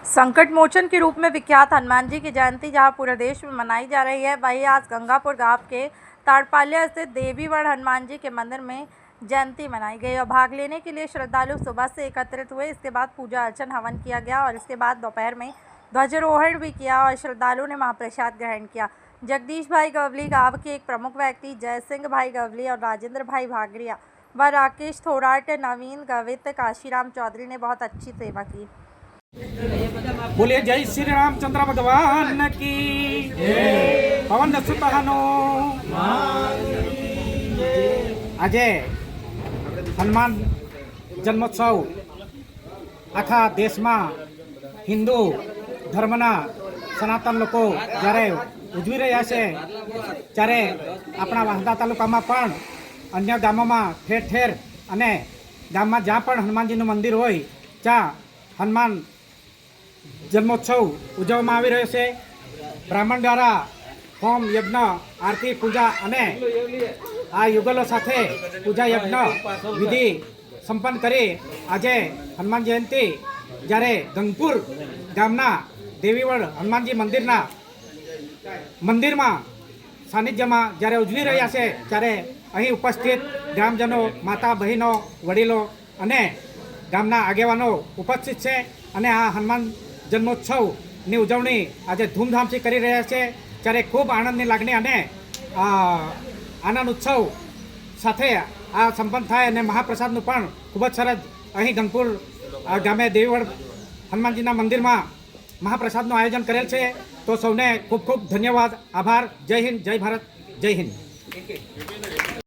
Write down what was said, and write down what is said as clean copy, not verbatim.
संकट मोचन के रूप में विख्यात हनुमान जी की जयंती जहां पूरे देश में मनाई जा रही है, वहीं आज गंगापुर गांव के ताड़पालिया स्थित देवीवड़ हनुमान जी के मंदिर में जयंती मनाई गई और भाग लेने के लिए श्रद्धालु सुबह से एकत्रित हुए। इसके बाद पूजा अर्चन हवन किया गया और इसके बाद दोपहर में ध्वजारोहण भी किया और श्रद्धालुओं ने महाप्रसाद ग्रहण किया। जगदीश भाई गवली गांव के एक प्रमुख व्यक्ति जय सिंह भाई गवली और राजेंद्र भाई भागरिया व राकेश थोराट, नवीन गवित, काशीराम चौधरी ने बहुत अच्छी सेवा की। बोलिए जय श्री रामचंद्र भगवान की पवन सुत આજે હનુમાન જન્મોત્સવ આખા દેશમાં હિન્દુ ધર્મના સનાતન લોકો જ્યારે ઉજવી રહ્યા છે ત્યારે આપણા વાંસદા તાલુકામાં પણ અન્ય ગામોમાં ઠેર ઠેર અને ગામમાં જ્યાં પણ હનુમાનજીનું મંદિર હોય ત્યાં હનુમાન જન્મોત્સવ ઉજવવામાં આવી રહ્યો છે। બ્રાહ્મણ દ્વારા હોમ યજ્ઞ, આરતી, પૂજા અને આ યુગલો સાથે પૂજા યજ્ઞ વિધિ સંપન્ન કરી આજે હનુમાન જયંતિ જ્યારે ગંગપુર ગામના દેવીવડ હનુમાનજી મંદિરમાં સાનિધ્યમાં જ્યારે ઉજવી રહ્યા છે ત્યારે અહીં ઉપસ્થિત ગ્રામજનો, માતા બહેનો, વડીલો અને ગામના આગેવાનો ઉપસ્થિત છે અને આ હનુમાન જન્મોત્સવની ઉજવણી આજે ધૂમધામથી કરી રહ્યા છે। ત્યારે ખૂબ આનંદની લાગણી અને આનંદ ઉત્સવ સાથે આ સંપન્ન થાય અને મહાપ્રસાદનું પણ ખૂબ જ સરસ અહીં ગંગપુર ગામે દેવીવડ હનુમાનજીના મંદિરમાં મહાપ્રસાદનું આયોજન કરેલ છે। તો સૌને ખૂબ ખૂબ ધન્યવાદ, આભાર। જય હિન્દ, જય ભારત, જય હિન્દ।